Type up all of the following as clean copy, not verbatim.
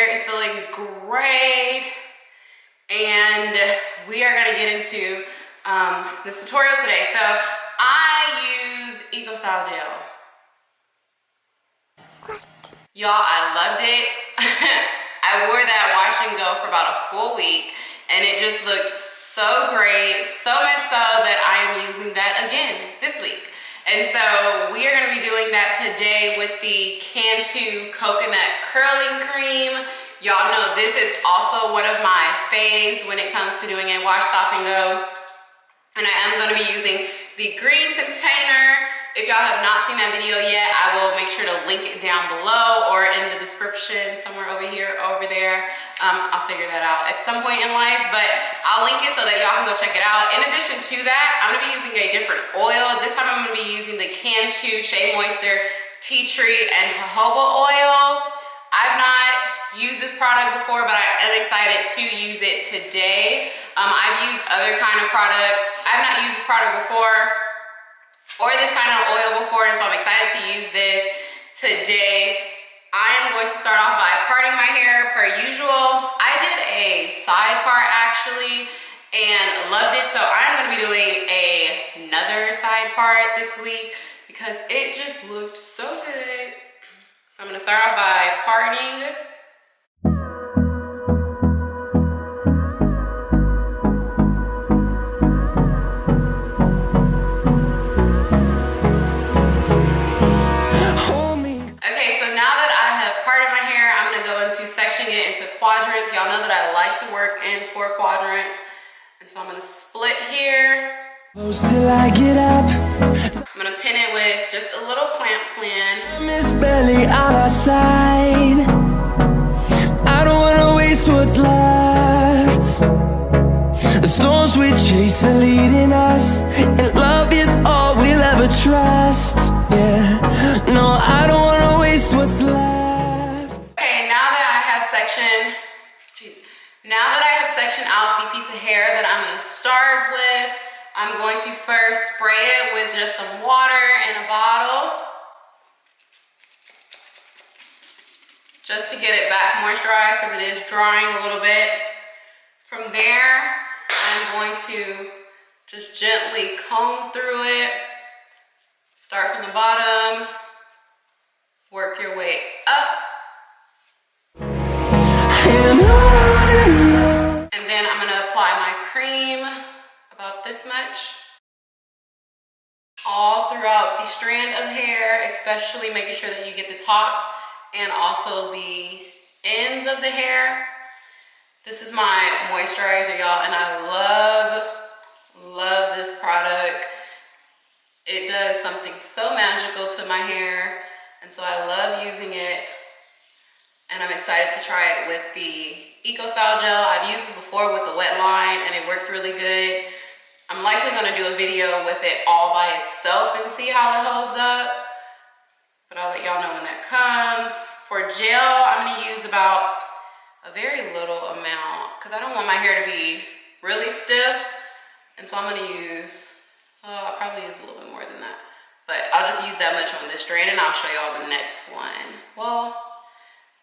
hair is feeling great. And we are gonna get into this tutorial today. So I used Eco Style Gel. Y'all, I loved it. I wore that wash and go for about a full week and it just looked so great, so much so that I am using that again this week. And so we are gonna be doing that today with the Cantu Coconut Curling Cream. Y'all know this is also one of my faves when it comes to doing a wash, stop, and go. And I am gonna be using the green container. If y'all have not seen that video yet, I will make sure to link it down below or in the description somewhere over here, over there. I'll figure that out at some point in life, but I'll link it so that y'all can go check it out. In addition to that, I'm gonna be using a different oil. This time I'm gonna be using the Cantu Shea Moisture Tea Tree and Jojoba Oil. I've not used this product before, but I am excited to use it today. I've used other kind of products. I've not used this product before, or this kind of oil before, and so I'm excited to use this today. I am going to start off by parting my hair per usual. I did a side part actually and loved it, so I'm going to be doing another side part this week because it just looked so good. So I'm going to start off by parting. Sectioning it into quadrants. Y'all know that I like to work in 4 quadrants, and so I'm gonna split here. Till I get up. I'm gonna pin it with just a little clamp plan. Miss Belly on our side. I don't wanna waste what's left. The storms we chase are leading us, and love is all we'll ever trust. Yeah, no, I don't wanna waste what's left. Now that I have sectioned out the piece of hair that I'm going to start with, I'm going to first spray it with just some water in a bottle, just to get it back moisturized because it is drying a little bit. From there, I'm going to just gently comb through it. Start from the bottom, work your way up. And then I'm gonna apply my cream, about this much, all throughout the strand of hair, especially making sure that you get the top and also the ends of the hair. This is my moisturizer, y'all, and I love this product. It does something so magical to my hair, and so I love using it. And I'm excited to try it with the Eco Style Gel. I've used this before with the wet line and it worked really good. I'm likely gonna do a video with it all by itself and see how it holds up. But I'll let y'all know when that comes. For gel, I'm gonna use about a very little amount because I don't want my hair to be really stiff. And so I'm gonna use, I'll probably use a little bit more than that. But I'll just use that much on this strand and I'll show y'all the next one. Well,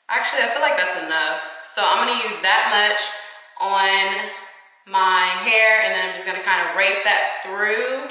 actually, I feel like that's enough. So I'm gonna use that much on my hair and then I'm just gonna kind of rake that through.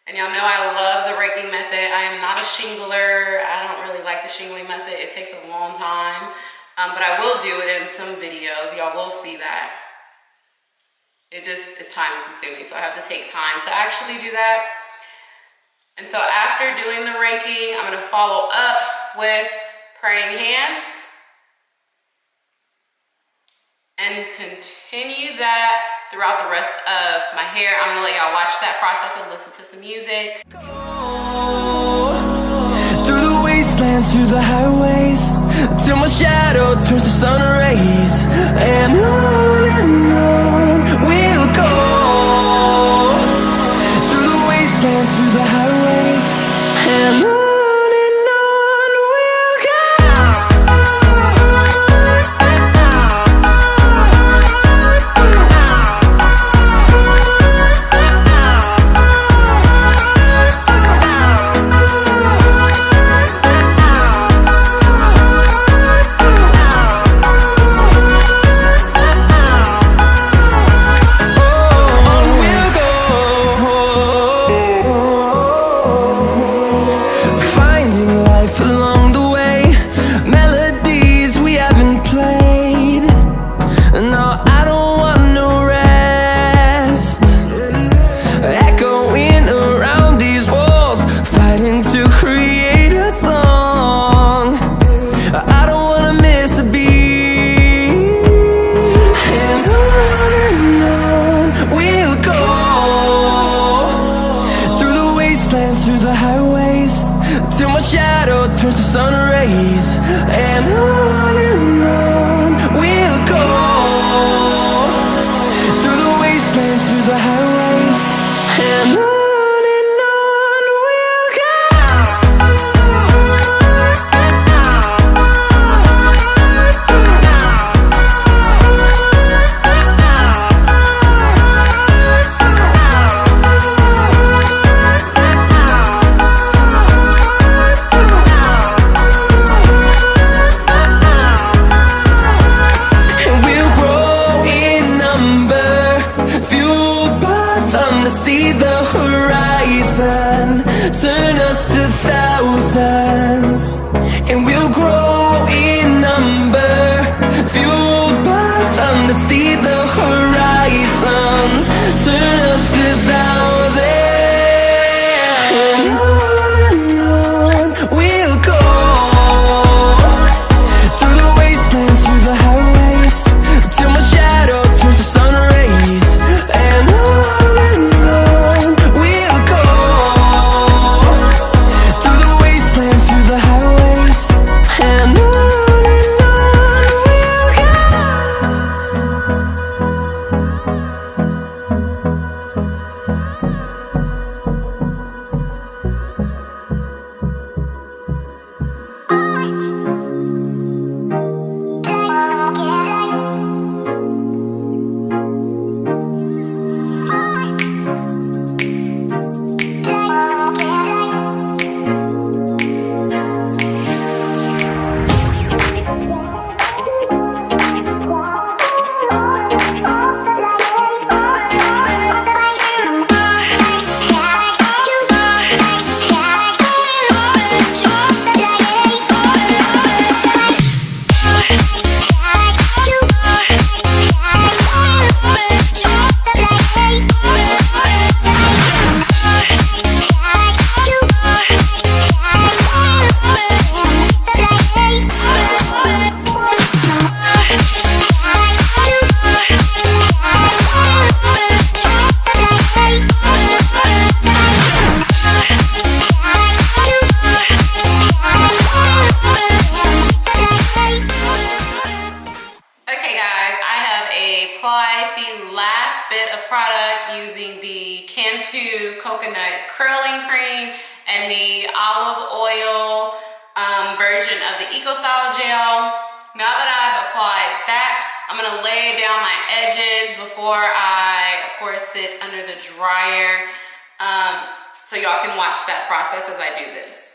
And y'all know I love the raking method. I am not a shingler. I don't really like the shingling method. It takes a long time, but I will do it in some videos. Y'all will see that. It just is time consuming, so I have to take time to actually do that. And so after doing the raking, I'm gonna follow up with praying hands. And continue that throughout the rest of my hair. I'm gonna let y'all watch that process and listen to some music. Through the wastelands, through the highways, till my shadow turns to sun rays. And on we'll go. Through the wastelands, through the highways, and on. applied the last bit of product using the Cantu coconut curling cream and the olive oil version of the Eco Style gel. Now that I've applied that, I'm gonna lay down my edges before I, of course, sit under the dryer, so y'all can watch that process as I do this.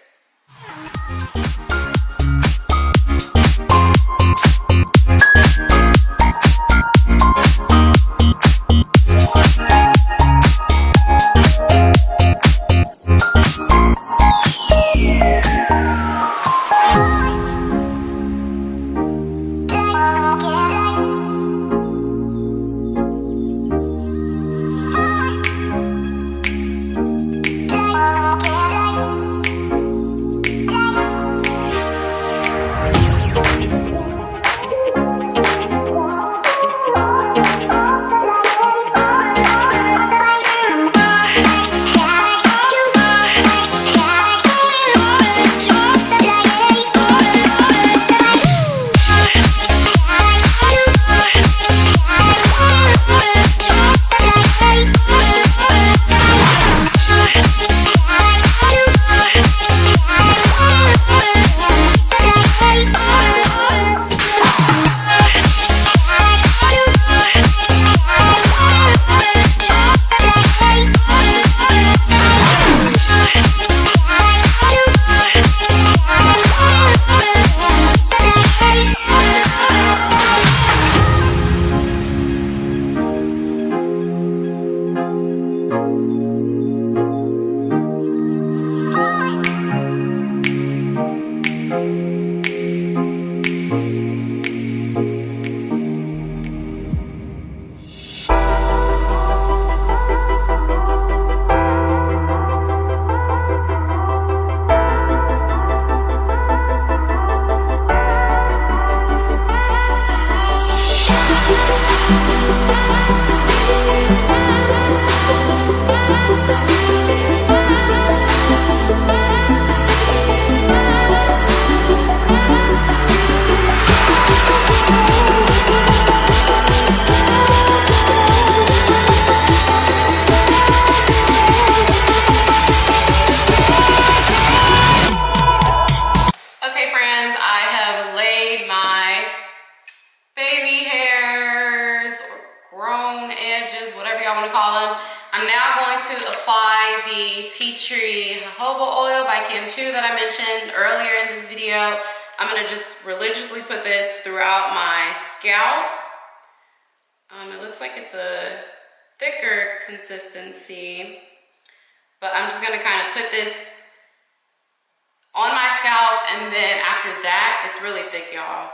Jojoba oil by Cantu that I mentioned earlier in this video. I'm gonna just religiously put this throughout my scalp. It looks like it's a thicker consistency, but I'm just gonna kind of put this on my scalp, and then after that, it's really thick, y'all.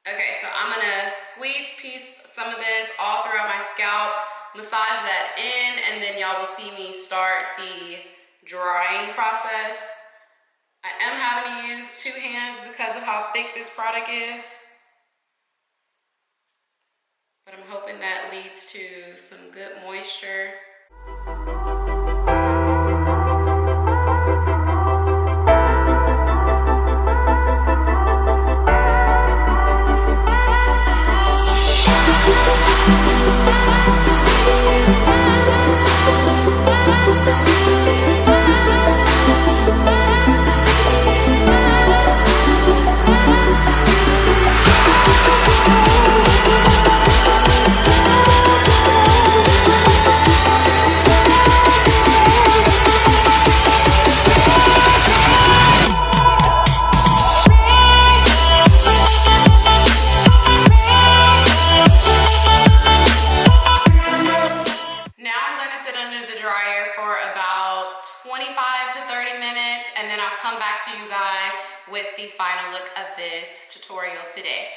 Okay, so I'm gonna squeeze some of this all throughout my scalp, massage that in, and then y'all will see me start the drying process. I am having to use 2 hands because of how thick this product is, but I'm hoping that leads to some good moisture. Come back to you guys with the final look of this tutorial today.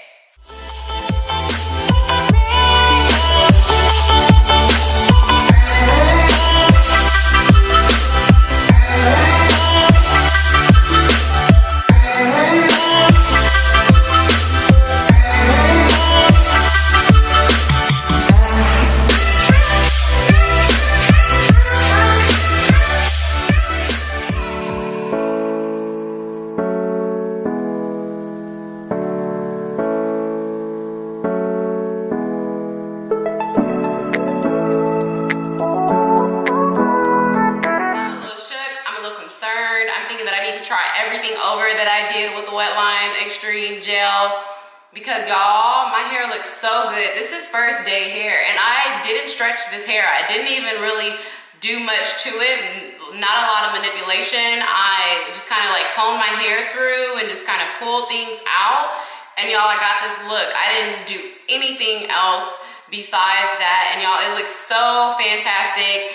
over that I did with the Wet Line Extreme Gel, because y'all, my hair looks so good. This is first day hair, and I didn't stretch this hair. I didn't even really do much to it, not a lot of manipulation. I just kind of like combed my hair through and just kind of pulled things out. And y'all, I got this look. I didn't do anything else besides that. And y'all, it looks so fantastic.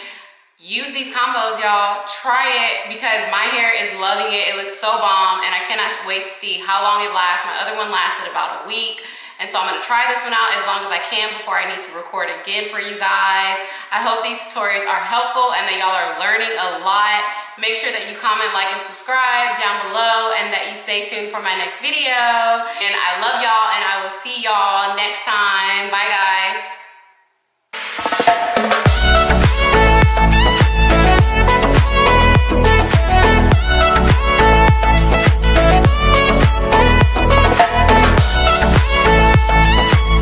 Use these combos, y'all. Try it, because my hair is loving it. It looks so bomb, and I cannot wait to see how long it lasts. My other one lasted about a week. And so I'm gonna try this one out as long as I can before I need to record again for you guys. I hope these tutorials are helpful and that y'all are learning a lot. Make sure that you comment, like, and subscribe down below, and that you stay tuned for my next video. And I love y'all, and I will see y'all next time. Bye, guys.